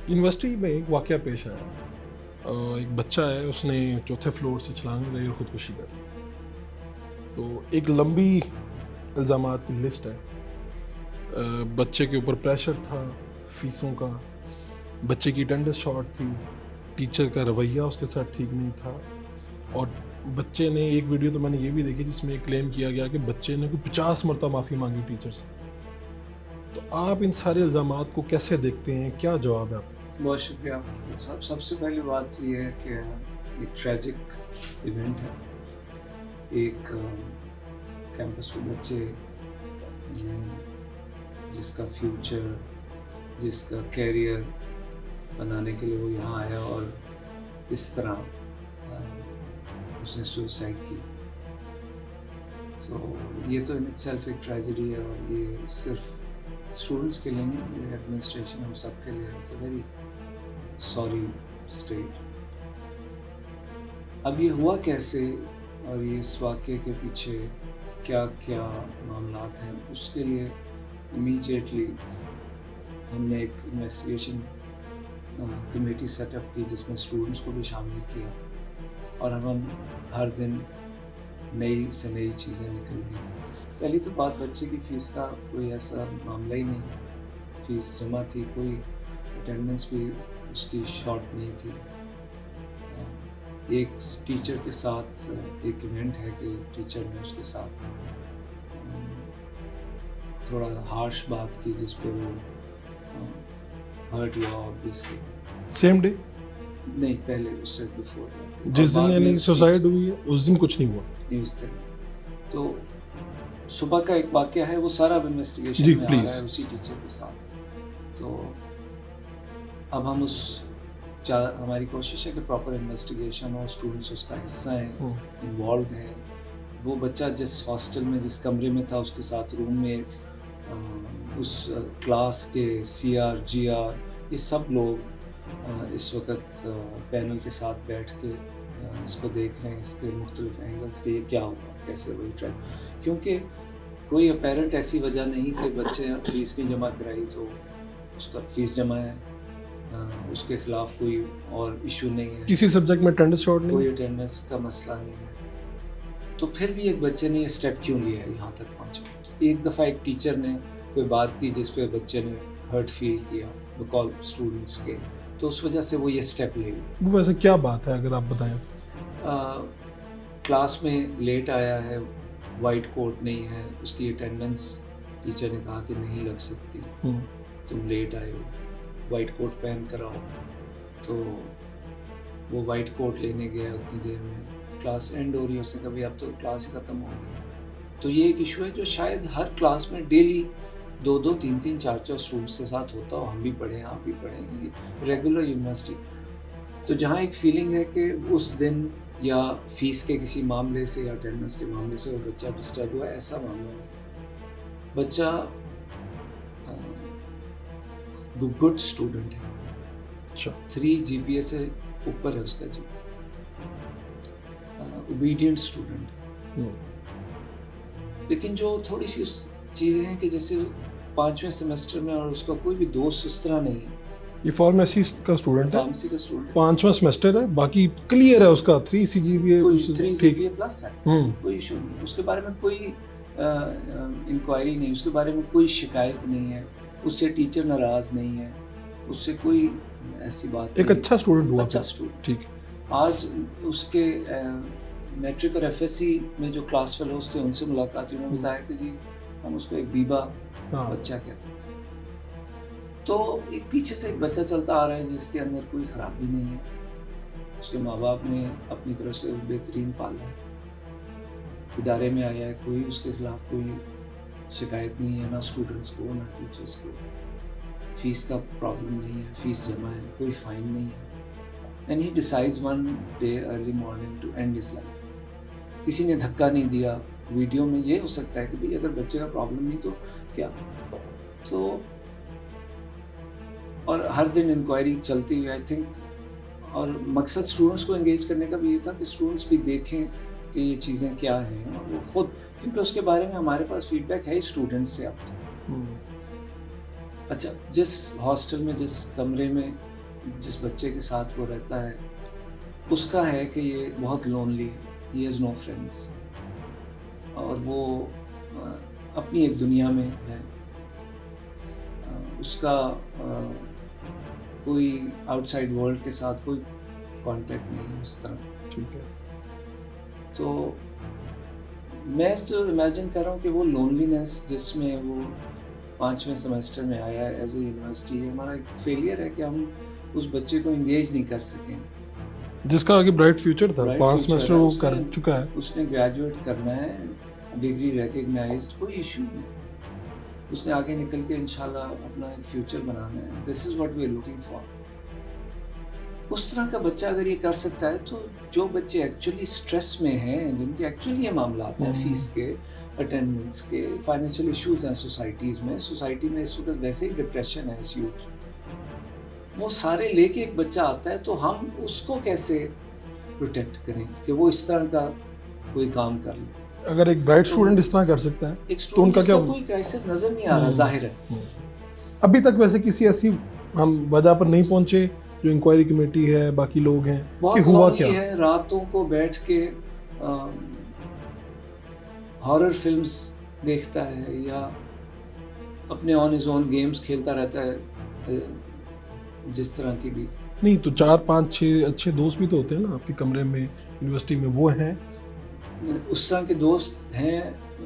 University میں ایک واقعہ پیش آیا. ایک بچہ ہے, اس نے چوتھے فلور سے چھلانگ لگائی اور خودکشی کر لی. تو ایک لمبی الزامات کی لسٹ ہے. بچے کے اوپر پریشر تھا فیسوں کا, بچے کی اٹینڈنس شارٹ تھی, ٹیچر کا رویہ اس کے ساتھ ٹھیک نہیں تھا, اور بچے نے ایک ویڈیو تو میں نے یہ بھی دیکھی جس میں کلیم کیا گیا کہ بچے نے کوئی 50 مرتبہ معافی مانگی ٹیچر سے. تو آپ ان سارے الزامات کو کیسے دیکھتے ہیں, کیا جواب ہے آپ کا؟ بہت شکریہ. سب سے پہلی بات یہ ہے کہ ایک ٹریجک ایونٹ ہے. ایک کیمپس کے بچے جس کا فیوچر, جس کا کیریئر بنانے کے لیے وہ یہاں آیا اور اس طرح اس نے سوئسائڈ کی. تو یہ تو ان اٹ سیلف ایک ٹریجڈی ہے, اور یہ صرف اسٹوڈنٹس کے لیے نہیں, یہ ایڈمنسٹریشن ہم سب کے لیے. It's a very sorry state. اب یہ ہوا کیسے اور یہ اس واقعے کے پیچھے کیا کیا معاملات ہیں, اس کے لیے امیجیٹلی ہم نے ایک انویسٹیگیشن کمیٹی سیٹ اپ کی جس میں اسٹوڈنٹس کو بھی شامل کیا, اور ہم ہر دن نئی سے نئی چیزیں نکل گئی. پہلی تو بات, بچے کی فیس کا کوئی ایسا معاملہ ہی نہیں. فیس جمع تھی, کوئی اٹینڈنس بھی اس کی شارٹ نہیں تھی. ایک ٹیچر کے ساتھ ایک ایونٹ ہے کہ ٹیچر نے اس کے ساتھ تھوڑا ہارش بات کی جس پہ وہ ہرٹ ہوا. آبویسلی سیم ڈے نہیں, پہلے اس سے بیفور, جس دن یعنی سوسائڈ ہوئی ہے اس دن کچھ نہیں ہوا. نیوز دن. تو صبح کا ایک واقعہ ہے, وہ سارا اب انویسٹیگیشن جی میں آ پلیز. رہا ہے اسی ٹیچر کے ساتھ. تو اب ہم ہماری کوشش ہے کہ پراپر انویسٹیگیشن ہو, اسٹوڈنٹس اس کا حصہ ہیں, انوالوڈ ہیں. وہ بچہ جس ہاسٹل میں جس کمرے میں تھا اس کے ساتھ روم میں اس کلاس کے سی آر جی آر یہ سب لوگ اس وقت پینل کے ساتھ بیٹھ کے اس کو دیکھ رہے ہیں, اس کے مختلف اینگلس کے یہ کیا ہوا, کیسے وہی ٹریک. کیونکہ کوئی اپیرنٹ ایسی وجہ نہیں کہ بچے فیس نہیں جمع کرائی تو اس کا فیس جمع ہے, اس کے خلاف کوئی اور ایشو نہیں ہے, کسی سبجیکٹ میں اٹینڈنس شارٹ نہیں, کوئی اٹینڈنس کا مسئلہ نہیں ہے. تو پھر بھی ایک بچے نے یہ اسٹیپ کیوں لیا ہے, یہاں تک پہنچا. ایک دفعہ ایک ٹیچر نے کوئی بات کی جس پہ بچے نے ہرٹ فیل کیا بکال اسٹوڈنٹس کے, تو اس وجہ سے وہ یہ اسٹیپ لے لی. وہ ویسے کیا بات ہے اگر آپ بتائیں تو؟ کلاس میں لیٹ آیا ہے, وائٹ کوٹ نہیں ہے, اس کی اٹینڈنس ٹیچر نے کہا کہ نہیں لگ سکتی, تم لیٹ آئے ہو, وائٹ کوٹ پہن کر آؤ. تو وہ وائٹ کوٹ لینے گیا, اتنی دیر میں کلاس اینڈ ہو رہی ہے, اس نے کہا بھائی اب تو کلاس ہی ختم ہو گئی. تو یہ ایک ایشو ہے جو شاید ہر کلاس میں ڈیلی 2-2 3-3 4-4 اسٹوڈنٹس کے ساتھ ہوتا ہو. ہم بھی پڑھے ہیں, آپ بھی پڑھیں, یہ ریگولر یونیورسٹی. تو جہاں ایک فیلنگ ہے کہ اس دن یا فیس کے کسی معاملے سے یا اٹینڈنس کے معاملے سے وہ بچہ ڈسٹرب ہوا, ایسا معاملہ نہیں. بچہ گڈ اسٹوڈنٹ ہے, اچھا 3 GPA سے اوپر ہے اس کا, جی اوبیڈینٹ اسٹوڈنٹ ہے. لیکن جو تھوڑی سی چیزیں ہیں کہ جیسے 5ویں سیمسٹر میں اور اس کا کوئی بھی دوست اس طرح نہیں ہے. یہ فارمیسی کا اسٹوڈنٹ ہے, فارمیسی کا اسٹوڈنٹ, 5واں سیمسٹر ہے, باقی کلیئر ہے اس کا 3 CGPA, 3 GPA پلس ہے, کوئی ایشو نہیں. اس کے بارے میں کوئی انکوائری نہیں, اس کے بارے میں کوئی شکایت نہیں ہے, اس سے ٹیچر ناراض نہیں ہے, اس سے کوئی ایسی بات نہیں. ایک اچھا اسٹوڈنٹ ہوا, اچھا اسٹوڈنٹ. ٹھیک. آج اس کے میٹرک اور FSC میں جو کلاس فیلوز تھے ان سے ملاقات ہوئی, انہوں نے بتایا کہ جی ہم اس کو ایک بیبا بچہ کہتے تھے. تو ایک پیچھے سے ایک بچہ چلتا آ رہا ہے جس کے اندر کوئی خرابی نہیں ہے, اس کے ماں باپ نے اپنی طرف سے بہترین پالا ہے, ادارے میں آیا ہے, کوئی اس کے خلاف کوئی شکایت نہیں ہے, نہ اسٹوڈنٹس کو نہ ٹیچرس کو. فیس کا پرابلم نہیں ہے, فیس جمع ہے, کوئی فائن نہیں ہے. And he decides one day early morning to end his life. کسی نے دھکا نہیں دیا. ویڈیو میں یہ ہو سکتا ہے کہ بھئی اگر بچے کا پرابلم نہیں تو کیا. تو اور ہر دن انکوائری چلتی ہوئی, آئی تھنک, اور مقصد اسٹوڈنٹس کو انگیج کرنے کا بھی یہ تھا کہ اسٹوڈنٹس بھی دیکھیں کہ یہ چیزیں کیا ہیں, اور وہ خود, کیونکہ اس کے بارے میں ہمارے پاس فیڈ بیک ہے ہی اسٹوڈنٹ سے. اب تو اچھا, جس ہاسٹل میں جس کمرے میں جس بچے کے ساتھ وہ رہتا ہے اس کا ہے کہ یہ بہت لونلی ہے, ہی ہیز نو فرینڈس, اور وہ اپنی ایک دنیا میں ہے, اس کا کوئی آؤٹ سائڈ ورلڈ کے ساتھ کوئی کانٹیکٹ نہیں اس طرح. ٹھیک ہے. تو میں تو امیجن کر رہا ہوں کہ وہ لونلینس جس میں وہ 5ویں سیمسٹر میں آیا ہے ایز اے یونیورسٹی, ہمارا ایک فیلئر ہے کہ ہم اس بچے کو انگیج نہیں کر سکیں, جس کا آگے برائٹ فیوچر تھا. 5 سیمسٹر وہ کر چکا ہے, اس نے گریجویٹ کرنا ہے, ڈگری ریکگنائزڈ, کوئی ایشو نہیں, اس نے آگے نکل کے انشاءاللہ اپنا ایک فیوچر بنانا ہے. This is what we are looking for. اس طرح کا بچہ اگر یہ کر سکتا ہے تو جو بچے ایکچولی اسٹریس میں ہیں, جن کے ایکچولی یہ معاملات ہیں فیس کے, اٹینڈنس کے, فائنینشیل ایشوز ہیں سوسائٹیز میں, سوسائٹی میں اس وقت ویسے ہی ڈپریشن ہے اس یوتھ, وہ سارے لے کے ایک بچہ آتا ہے, تو ہم اس کو کیسے پروٹیکٹ کریں کہ وہ اس طرح کا کوئی کام کر لے. اگر ایک برائٹ اسٹوڈنٹ اس طرح کر سکتا ہے ایک تو ان کا کیا, کوئی کرائسس نظر نہیں آ رہا ظاہر ہے. ابھی تک ویسے کسی ایسی ہم وجہ پر نہیں پہنچے جو انکوائری کمیٹی ہے, باقی لوگ ہیں, کہ ہوا کیا ہے. راتوں کو بیٹھ کے ہارر فلمز دیکھتا ہے یا اپنے آن ہز اون گیمز کھیلتا رہتا ہے, جس طرح کی بھی نہیں. تو 4-5-6 اچھے دوست بھی تو ہوتے ہیں نا آپ کے کمرے میں, یونیورسٹی میں, وہ ہیں اس طرح کے دوست ہیں,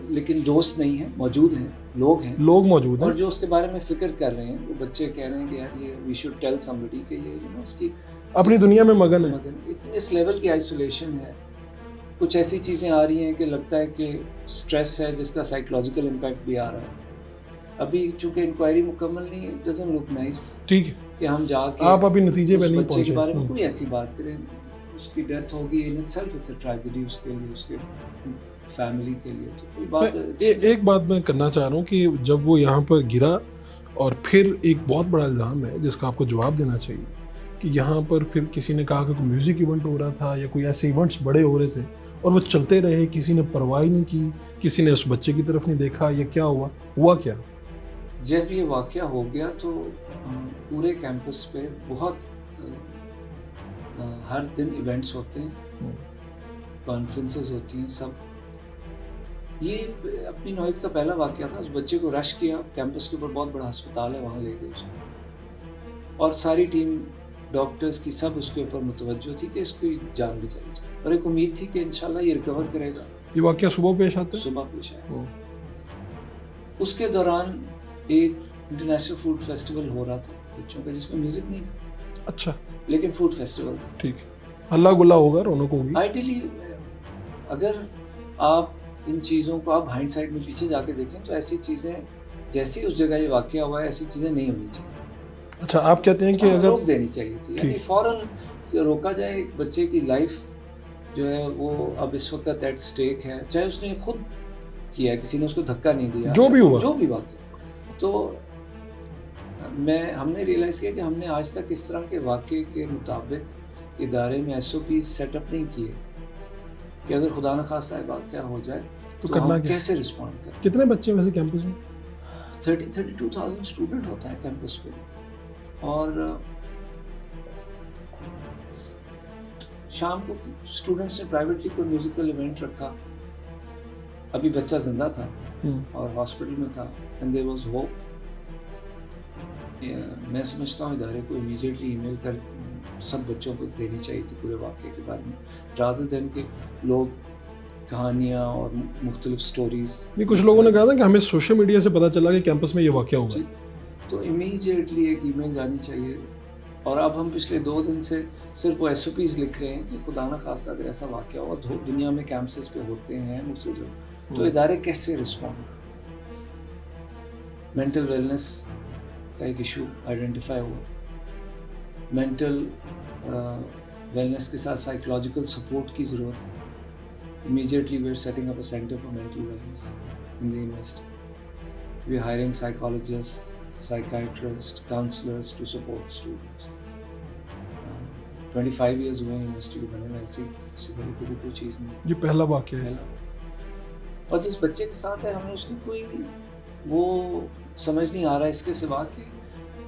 لیکن دوست نہیں ہیں, موجود ہیں, لوگ موجود ہیں, اور جو اس کے بارے میں فکر کر رہے ہیں. وہ بچے کہہ رہے ہیں کہ یار یہ وی شوڈ ٹیل سمبڈی کہ یہ اس کی اپنی دنیا میں مگن ہے. اتنے اس لیول کی آئسولیشن ہے. کچھ ایسی چیزیں آ رہی ہیں کہ لگتا ہے کہ سٹریس ہے جس کا سائیکولوجیکل امپیکٹ بھی آ رہا ہے. ابھی چونکہ انکوائری مکمل نہیں ہے, اٹ ڈزنٹ لک نائس. ٹھیک ہے کہ ہم جا کے آپ ابھی نتیجے پہ نہیں بچے کے بارے میں پہنچے, کوئی ایسی بات کریں. اس کی ڈیتھ ہوگی in itself it's a tragedy اس کے لیے, اس کے فیملی کے لیے. تو کوئی بات ایک بات میں کرنا چاہ رہا ہوں کہ جب وہ یہاں پر گرا, اور پھر ایک بہت بڑا الزام ہے جس کا آپ کو جواب دینا چاہیے کہ یہاں پر پھر کسی نے کہا کہ کوئی میوزک ایونٹ ہو رہا تھا یا کوئی ایسے ایونٹس بڑے ہو رہے تھے اور وہ چلتے رہے, کسی نے پرواہ نہیں کی, کسی نے اس بچے کی طرف نہیں دیکھا, یا کیا ہوا کیا؟ جب یہ واقعہ ہو گیا تو پورے کیمپس پہ بہت ہر دن ایونٹس ہوتے ہیں, کانفرنسز ہوتی ہیں, سب. یہ اپنی نوعیت کا پہلا واقعہ تھا. اس بچے کو رش کیا, کیمپس کے اوپر بہت بڑا ہسپتال ہے, وہاں لے گئے اس کو, اور ساری ٹیم ڈاکٹرز کی سب اس کے اوپر متوجہ تھی کہ اس کو جان بچائی جائے, اور ایک امید تھی کہ انشاءاللہ یہ ریکور کرے گا. یہ واقعہ صبح پیش آتا ہے؟ صبح پیش آیا. اس کے دوران ایک انٹرنیشنل فوڈ فیسٹیول ہو رہا تھا بچوں کا, جس میں میوزک نہیں تھا. اچھا. لیکن فوڈ فیسٹیول تھا. ٹھیک ہے, اللہ گلا ہوگا, رونق ہوگی. آئیڈیلی اگر آپ ان چیزوں کو آپ ہائنڈ سائڈ میں پیچھے جا کے دیکھیں تو ایسی چیزیں جیسے اس جگہ یہ واقعہ ہوا ہے ایسی چیزیں نہیں ہونی چاہیے. اچھا, آپ کہتے ہیں کہ اگر روک دینی چاہیے تھی, یعنی فوراً روکا جائے. ایک بچے کی لائف جو ہے وہ اب اس وقت ایٹ سٹیک ہے, چاہے اس نے خود کیا ہے, کسی نے اس کو دھکا نہیں دیا, جو بھی ہوا, جو بھی واقعہ. تو ہم نے ریئلائز کیا کہ ہم نے آج تک اس طرح کے واقعے کے مطابق ادارے میں SOP سیٹ اپ نہیں کیے کہ اگر خدا نخواستہ واقعہ ہو جائے تو کرنا ہم کیسے رسپونڈ کریں. کتنے بچے ویسے کیمپس میں؟ 32,000 اسٹوڈنٹ ہوتا ہے کیمپس پہ, اور شام کو اسٹوڈنٹس نے پرائیویٹلی کوئی میوزیکل ایونٹ رکھا. ابھی بچہ زندہ تھا اور ہاسپٹل میں تھا, اینڈ دیر واز ہوپ. میں سمجھتا ہوں ادارے کو امیجیٹلی ای میل کر سب بچوں کو دینی چاہیے تھی پورے واقعے کے بارے میں, رادر دین کہ لوگ کہانیاں اور مختلف سٹوریز. نہیں, کچھ لوگوں نے کہا تھا کہ ہمیں سوشل میڈیا سے پتہ چلا کہ کیمپس میں یہ واقعہ ہوا, تو امیجیٹلی ایک ای میل جانی چاہیے. اور اب ہم پچھلے 2 دن سے صرف وہ SOPs لکھ رہے ہیں کہ خدا نخواستہ اگر ایسا واقعہ ہوا دنیا میں کیمپسز پہ ہوتے ہیں مختلف, تو ادارے کیسے رسپونڈ کرتے ہیں. مینٹل ویلنس کا ایک ایشو آئیڈینٹیفائی ہوا. مینٹل ویلنس کے ساتھ سائیکولوجیکل سپورٹ کی ضرورت ہے. Immediately we are setting up a centre for mental wellness in the university. We are hiring psychologist, psychiatrists, counselors to support students. 25 years ہوئے ہیں یونیورسٹی کو بنے ہوئے, ایسے پہلے کبھی کوئی چیز نہیں. یہ پہلا واقعہ ہے. اور جس بچے کے ساتھ ہے ہمیں اس کی کوئی وہ سمجھ نہیں آ رہا ہے اس کے سوا کہ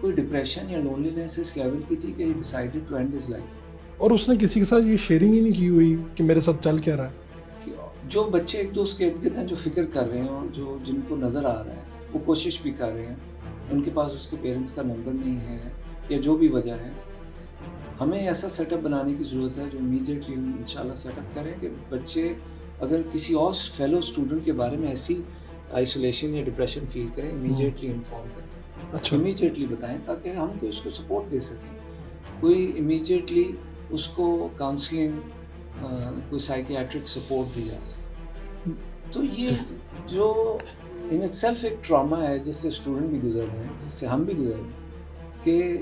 کوئی ڈپریشن یا لونلینس اس لیول کی تھی کہ he decided to end his life. اور اس نے کسی کے ساتھ یہ شیئرنگ ہی نہیں کی ہوئی کہ میرے ساتھ چل کیا رہا ہے. جو بچے ایک دوست کے ارد گرد ہیں جو فکر کر رہے ہیں اور جو جن کو نظر آ رہا ہے وہ کوشش بھی کر رہے ہیں, ان کے پاس اس کے پیرنٹس کا نمبر نہیں ہے یا جو بھی وجہ ہے, ہمیں ایسا سیٹ اپ بنانے کی ضرورت ہے جو امیجیٹلی ہم انشاءاللہ سیٹ اپ کریں کہ بچے اگر کسی اور فیلو اسٹوڈنٹ کے بارے میں ایسی آئسولیشن یا ڈپریشن فیل کریں امیجیٹلی انفارم کریں. اچھا, امیجیٹلی بتائیں تاکہ ہم کوئی اس کو سپورٹ دے سکیں. کوئی امیجیٹلی اس کو کاؤنسلنگ, کوئی سائیکیاٹرک سپورٹ دی جا سکے. تو یہ جو ان اٹ سیلف ایک ٹراما ہے جس سے اسٹوڈنٹ بھی گزر رہے ہیں, جس سے ہم بھی گزر رہے ہیں, کہ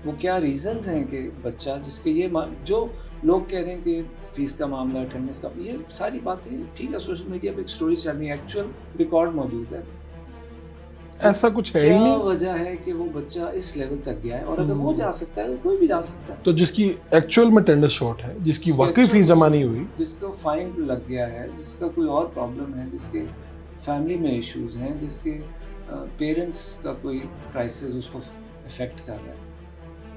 وہ کیا ریزنز ہیں کہ بچہ جس کے یہ جو لوگ کہہ رہے ہیں کہ فیس کا معاملہ, اٹینڈنس کا, یہ ساری باتیں ٹھیک ہے, سوشل میڈیا پہ ایک اسٹوری چل رہی ہے, ایکچوئل ریکارڈ موجود ہے, ایسا کچھ ہے ہی کیا نہیں. وجہ ہے کہ وہ بچہ اس لیول تک گیا ہے, اور اگر وہ جا سکتا ہے تو کوئی بھی جا سکتا ہے. تو جس کی ایکچوئل میں اٹینڈنس شارٹ ہے, جس کی واقعی فیس جمع نہیں ہوئی, جس کو فائن لگ گیا ہے, جس کا کوئی اور پرابلم ہے, جس کے فیملی میں ایشوز ہیں, جس کے پیرنٹس کا کوئی کرائسس اس کو افیکٹ کر رہا ہے,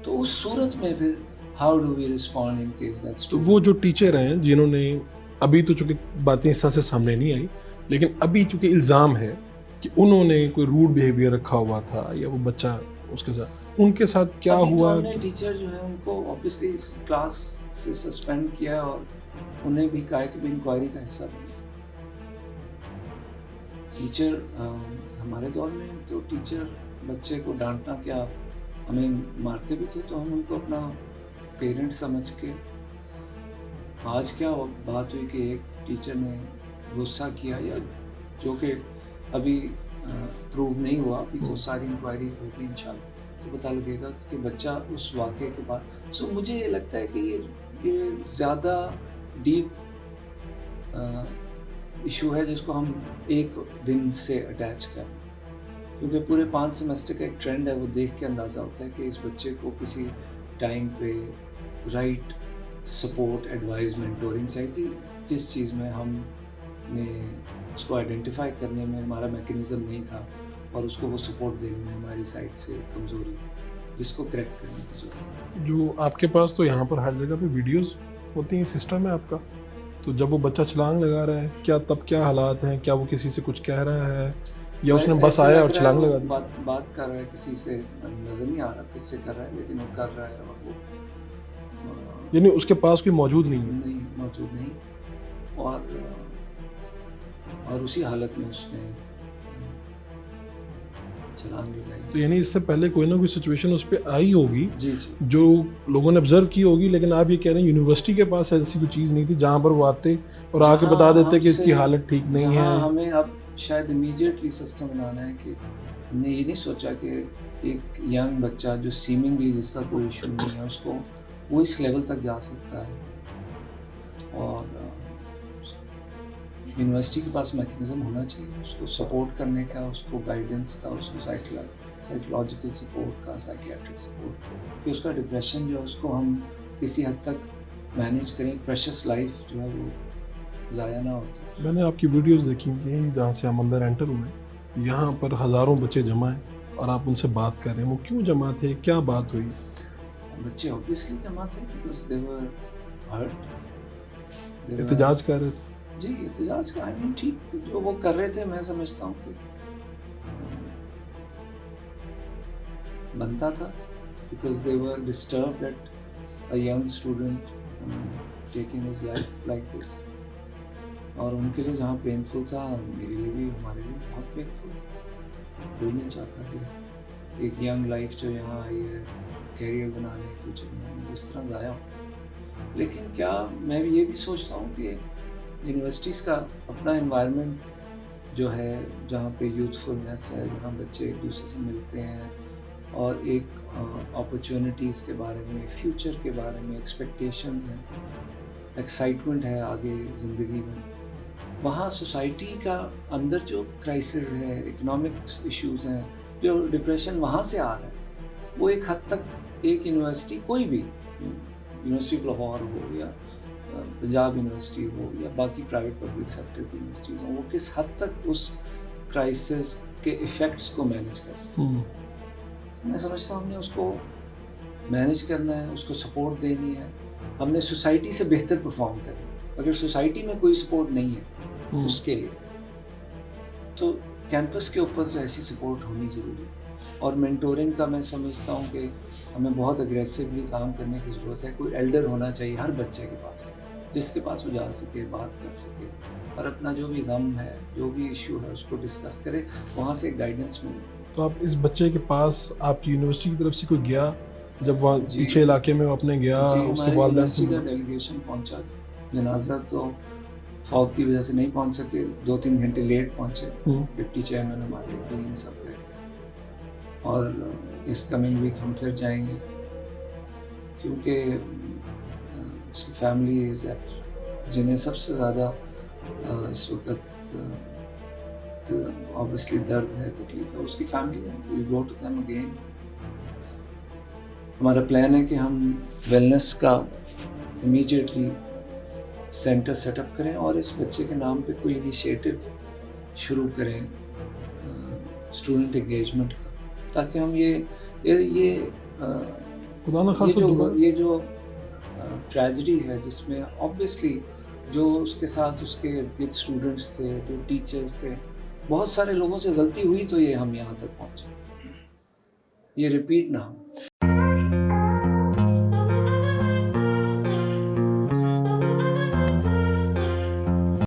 تو اس صورت میں پھر how do we respond in case that's. تو وہ جو ٹیچر ہیں جنہوں نے ابھی تو چونکہ باتیں اس طرح سے سامنے نہیں آئی, لیکن ابھی چونکہ الزام ہے کہ انہوں نے کوئی روڈ بیہیویئر رکھا ہوا تھا یا وہ بچہ اس کے ساتھ, ان کے ساتھ کیا ہوا؟ ہم نے ٹیچر جو ہے ان کو اوبیسلی اس کلاس سے سسپینڈ کیا اور انہیں بھی کہا کہ بھی انکوائری کا حصہ بنے. ٹیچر ہمارے دور میں تو ٹیچر بچے کو ڈانٹنا کیا, ہمیں مارتے بھی تھے تو ہم ان کو اپنا پیرنٹ سمجھ کے. آج کیا بات ہوئی کہ ایک ٹیچر نے غصہ کیا, یا جو کہ ابھی پروو نہیں ہوا, ابھی تو ساری انکوائری ہوگی انشاءاللہ تو پتہ لگے گا کہ بچہ اس واقعے کے بعد. سو مجھے یہ لگتا ہے کہ یہ زیادہ ڈیپ ایشو ہے جس کو ہم ایک دن سے اٹیچ کریں, کیونکہ پورے 5 سیمسٹر کا ایک ٹرینڈ ہے, وہ دیکھ کے اندازہ ہوتا ہے کہ اس بچے کو کسی ٹائم پہ رائٹ سپورٹ, ایڈوائز, مینٹورنگ چاہیے تھی, جس چیز میں ہم نے اس کو آئیڈینٹیفائی کرنے میں ہمارا میکینزم نہیں تھا, اور اس کو وہ سپورٹ دینے میں ہماری سائڈ سے کمزوری ہے, جس کو کریکٹ کرنے کی ضرورت ہے. جو آپ کے پاس تو یہاں پر ہر جگہ پہ ویڈیوز ہوتی ہیں, سسٹم ہے آپ کا, تو جب وہ بچہ چھلانگ لگا رہا ہے کیا تب کیا حالات ہیں, کیا وہ کسی سے کچھ کہہ رہا ہے یا اس نے بس آیا اور چھلانگ لگا دی؟ بات کر رہا ہے, کسی سے نظر نہیں آ رہا کس سے کر رہا ہے, لیکن وہ کر رہا ہے, اور وہ یعنی اس کے پاس کوئی موجود نہیں ہے. نہیں موجود نہیں, اور اسی حالت میں اس نے چھلانگ لگائی. تو یعنی اس سے پہلے کوئی نہ کوئی سچویشن اس پہ آئی ہوگی جی جو لوگوں نے آبزرو کی ہوگی, لیکن آپ یہ کہہ رہے ہیں یونیورسٹی کے پاس ایسی کوئی چیز نہیں تھی جہاں پر وہ آتے اور آ کے بتا دیتے کہ اس کی حالت ٹھیک نہیں ہے. ہمیں اب شاید امیڈیٹلی سسٹم بنانا ہے کہ ہم نے یہ نہیں سوچا کہ ایک ینگ بچہ جو سیمنگلی جس کا کوئی ایشو نہیں ہے, اس کو وہ اس لیول تک جا سکتا ہے, اور یونیورسٹی کے پاس میکینزم ہونا چاہیے اس کو سپورٹ کرنے کا, اس کو گائیڈنس کا, اس کو سائیکولوجیکل سپورٹ کا, سائیکیاٹرک سپورٹ, کہ اس کا ڈپریشن جو ہے اس کو ہم کسی حد تک مینیج کریں, پریشس لائف جو ہے وہ ضائع نہ ہوتی. میں نے آپ کی ویڈیوز دیکھی ہیں جہاں سے ہم اندر انٹر ہوئے, یہاں پر ہزاروں بچے جمع ہیں اور آپ ان سے بات کر رہے ہیں, وہ کیوں جمع تھے, کیا بات ہوئی؟ بچے اوبیسلی جمع تھے بیکاز دے ور ہرٹ, احتجاج کر رہے تھے. جی احتجاج کا ٹھیک جو وہ کر رہے تھے, میں سمجھتا ہوں کہ بنتا تھا, because they were disturbed at a young student taking his life like this, اور ان کے لیے جہاں پینفل تھا, میرے لیے بھی, ہمارے لیے بہت پینفل تھا. کوئی نہیں چاہتا کہ ایک ینگ لائف جو یہاں آئی ہے کیریئر بنانے, فیوچر بنانے, اس طرح ضائع ہو. لیکن کیا میں یہ بھی سوچتا ہوں کہ یونیورسٹیز کا اپنا انوائرمنٹ جو ہے جہاں پہ یوتھفلنس ہے, جہاں بچے ایک دوسرے سے ملتے ہیں اور ایک اپرچونیٹیز کے بارے میں, فیوچر کے بارے میں ایکسپیکٹیشنز ہیں, ایکسائٹمنٹ ہے آگے زندگی میں, وہاں سوسائٹی کا اندر جو کرائسس ہے, اکنامک ایشوز ہیں, جو ڈپریشن وہاں سے آ رہا ہے, وہ ایک حد تک ایک یونیورسٹی, کوئی بھی یونیورسٹی آف لاہور ہو یا پنجاب یونیورسٹی ہو یا باقی پرائیویٹ پبلک سیکٹر کی یونیورسٹیز ہوں, وہ کس حد تک اس کرائسس کے ایفیکٹس کو مینیج کر سکتے ہیں. میں سمجھتا ہوں ہم نے اس کو مینیج کرنا ہے, اس کو سپورٹ دینی ہے, ہم نے سوسائٹی سے بہتر پرفارم کرنا ہے. اگر سوسائٹی میں کوئی سپورٹ نہیں ہے اس کے لیے, تو کیمپس کے اوپر تو ایسی سپورٹ ہونی ضروری ہے. اور مینٹورنگ کا میں سمجھتا ہوں کہ ہمیں بہت اگریسولی کام کرنے کی ضرورت ہے. کوئی ایلڈر ہونا چاہیے ہر بچے کے پاس, جس کے پاس وہ جا سکے, بات کر سکے, اور اپنا جو بھی غم ہے, جو بھی ایشو ہے, اس کو ڈسکس کرے, وہاں سے گائیڈنس ملے. تو آپ اس بچے کے پاس آپ کی یونیورسٹی کی طرف سے کوئی گیا جب وہاں جی, پیچھے علاقے میں وہ اپنے گیا؟ جی, اس کے ہمارے والدین یونیورسٹی سے کا ڈیلیگیشن پہنچا. جنازہ تو فوگ کی وجہ سے نہیں پہنچ سکے, 2-3 گھنٹے لیٹ پہنچے. ڈپٹی چیئرمین ہمارے ڈین سب گئے, اور اس کمنگ ویک ہم پھر جائیں گے, کیونکہ اس کی فیملی جنہیں سب سے زیادہ اس وقت obviously درد ہے, تکلیف ہے, اس کی فیملی ہے. we'll go to them again. ہمارا پلان ہے کہ ہم ویلنس کا امیجیٹلی سینٹر سیٹ اپ کریں, اور اس بچے کے نام پہ کوئی انیشیٹو شروع کریں اسٹوڈنٹ انگیجمنٹ کا, تاکہ ہم یہ جو ٹریجڈی ہے, جس میں آبویسلی جو اس کے ساتھ اس کے ارد گرد اسٹوڈنٹس تھے, جو ٹیچرس تھے, بہت سارے لوگوں سے غلطی ہوئی تو یہ ہم یہاں تک پہنچے, یہ ریپیٹ نہ ہو.